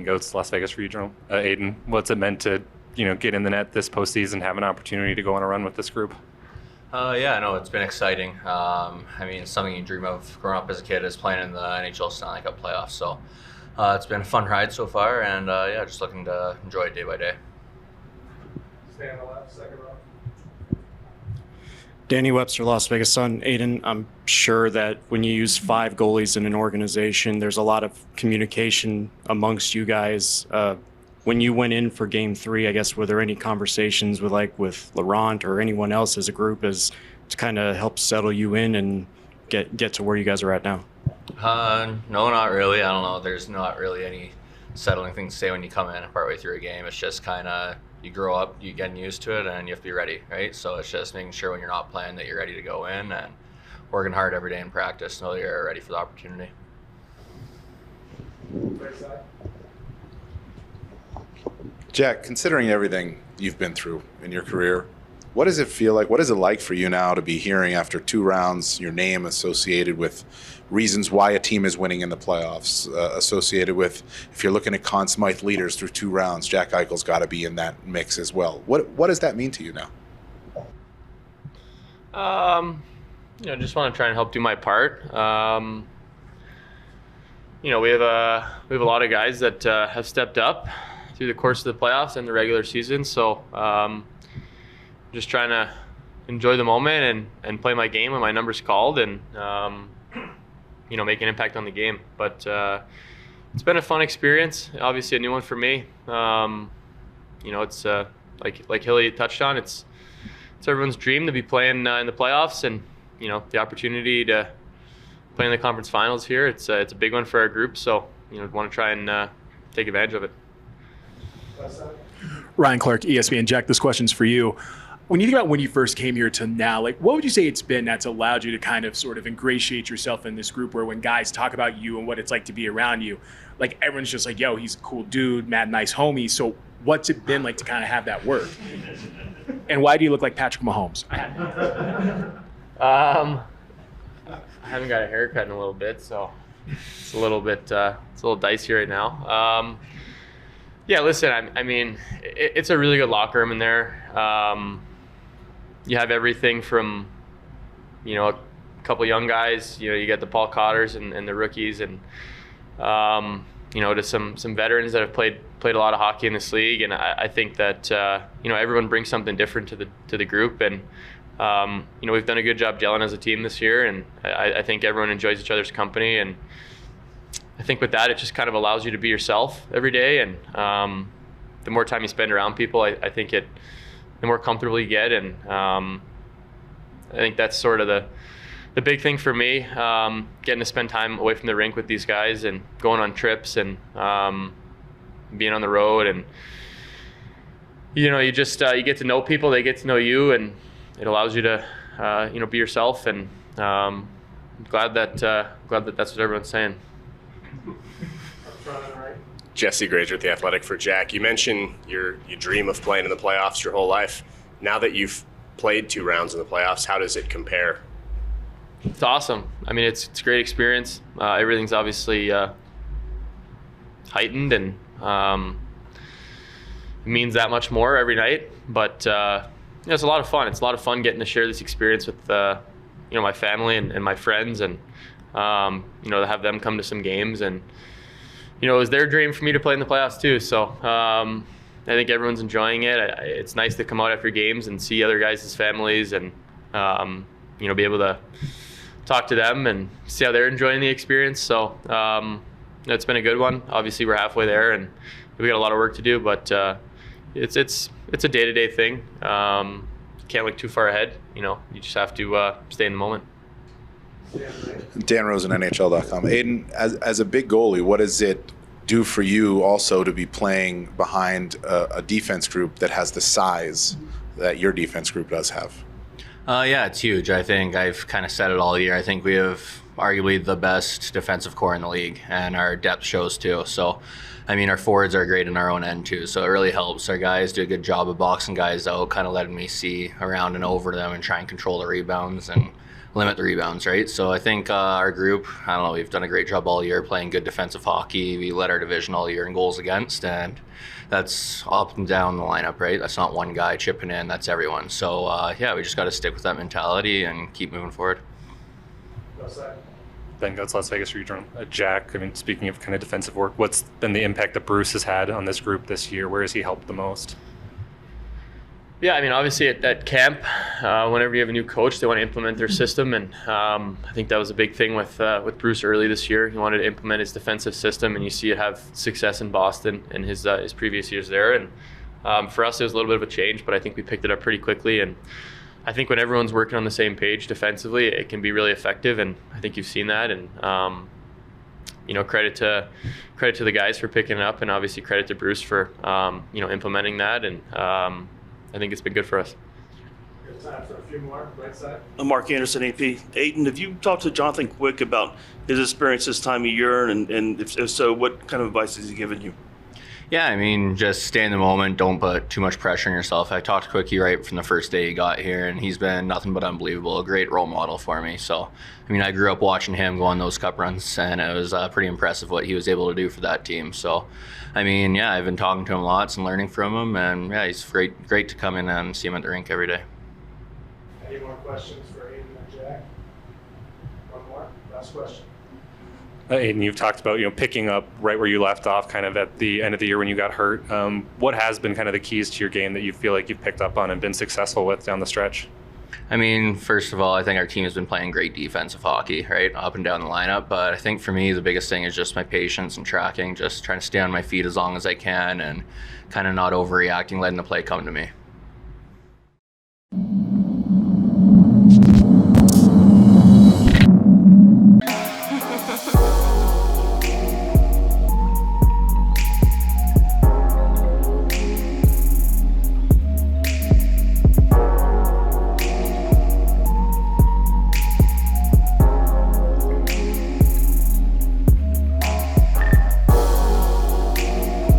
GOATs Las Vegas Regional. Adin, what's it meant to get in the net this postseason, have an opportunity to go on a run with this group? Yeah, no, it's been exciting. It's something you dream of growing up as a kid is playing in the NHL Stanley Cup playoffs. So it's been a fun ride so far, and just looking to enjoy it day by day. Stay on the left, second row. Danny Webster, Las Vegas Sun. Adin, I'm sure that when you use 5 goalies in an organization, there's a lot of communication amongst you guys. When you went in for Game 3, I guess, were there any conversations with Laurent or anyone else as a group as to kind of help settle you in and get to where you guys are at now? No, not really. I don't know. There's not really any settling things to say when you come in partway through a game. It's just kind of you grow up, you get used to it, and you have to be ready, right? So it's just making sure when you're not playing that you're ready to go in and working hard every day in practice, know you're ready for the opportunity. Right side. Jack, considering everything you've been through in your career, what does it feel like? What is it like for you now to be hearing after 2 rounds your name associated with reasons why a team is winning in the playoffs, associated with if you're looking at Conn Smythe leaders through 2 rounds, Jack Eichel's got to be in that mix as well. What does that mean to you now? Just want to try and help do my part. We have a lot of guys that have stepped up through the course of the playoffs and the regular season. So just trying to enjoy the moment and play my game when my number's called and, make an impact on the game. But it's been a fun experience, obviously a new one for me. It's like Hilly touched on, it's everyone's dream to be playing in the playoffs and, the opportunity to play in the conference finals here. It's a big one for our group. So, want to try and take advantage of it. Ryan Clark, ESPN. Jack, this question's for you. When you think about when you first came here to now, what would you say it's been that's allowed you to kind of sort of ingratiate yourself in this group where when guys talk about you and what it's like to be around you, everyone's just like, yo, he's a cool dude, mad nice homie. So what's it been like to kind of have that work? And why do you look like Patrick Mahomes? I haven't got a haircut in a little bit, so it's a little dicey right now. Yeah, listen, it's a really good locker room in there. You have everything from, a couple young guys, you get the Paul Cotters and the rookies and, to some veterans that have played a lot of hockey in this league. And I think that, everyone brings something different to the group. And, we've done a good job gelling as a team this year. And I think everyone enjoys each other's company. And I think with that, it just kind of allows you to be yourself every day. And the more time you spend around people, I think the more comfortable you get. And I think that's sort of the big thing for me, getting to spend time away from the rink with these guys and going on trips and being on the road. And, you just you get to know people, they get to know you, and it allows you to, be yourself. And I'm glad that that's what everyone's saying. Jesse Granger with The Athletic for Jack. You mentioned you dream of playing in the playoffs your whole life. Now that you've played 2 rounds in the playoffs, how does it compare? It's awesome. It's a great experience. Everything's obviously heightened and it means that much more every night. But it's a lot of fun. It's a lot of fun getting to share this experience with my family and my friends and to have them come to some games. And it was their dream for me to play in the playoffs too. So I think everyone's enjoying it. It's nice to come out after games and see other guys' families and, be able to talk to them and see how they're enjoying the experience. So it's been a good one. Obviously, we're halfway there and we got a lot of work to do, but it's a day-to-day thing. Can't look too far ahead. You just have to stay in the moment. Dan Rosen, NHL.com. Adin, as a big goalie, what does it do for you also to be playing behind a defense group that has the size that your defense group does have? Yeah, it's huge. I think I've kind of said it all year. I think we have arguably the best defensive core in the league, and our depth shows too. So, our forwards are great in our own end too. So it really helps. Our guys do a good job of boxing guys out, kind of letting me see around and over them and try and control the rebounds. And limit the rebounds, right? So I think our group, I don't know, we've done a great job all year playing good defensive hockey. We led our division all year in goals against, and that's up and down the lineup, right? That's not one guy chipping in, that's everyone. So yeah, we just got to stick with that mentality and keep moving forward. No side. Then go to Las Vegas for you, Jerome. Jack, I mean, speaking of kind of defensive work, what's been the impact that Bruce has had on this group this year? Where has he helped the most? Yeah, I mean, obviously at camp, whenever you have a new coach, they want to implement their system, and I think that was a big thing with Bruce early this year. He wanted to implement his defensive system, and you see it have success in Boston in his previous years there. And for us, it was a little bit of a change, but I think we picked it up pretty quickly. And I think when everyone's working on the same page defensively, it can be really effective, and I think you've seen that. And credit to the guys for picking it up, and obviously credit to Bruce for implementing that. And I think it's been good for us. We have time for a few more. Right side. Mark Anderson, AP. Aiden, have you talked to Jonathan Quick about his experience this time of year, and if so, what kind of advice has he given you? Yeah, I mean, just stay in the moment. Don't put too much pressure on yourself. I talked to Quickie right from the first day he got here, and he's been nothing but unbelievable. A great role model for me. So, I mean, I grew up watching him go on those cup runs, and it was pretty impressive what he was able to do for that team. So, I mean, yeah, I've been talking to him lots and learning from him, and yeah, he's great to come in and see him at the rink every day. Any more questions for Aiden and Jack? One more. Last question. Aiden, you've talked about picking up right where you left off, kind of at the end of the year when you got hurt. What has been kind of the keys to your game that you feel like you've picked up on and been successful with down the stretch? I mean, first of all, I think our team has been playing great defensive hockey, right, up and down the lineup. But I think for me, the biggest thing is just my patience and tracking, just trying to stay on my feet as long as I can and kind of not overreacting, letting the play come to me.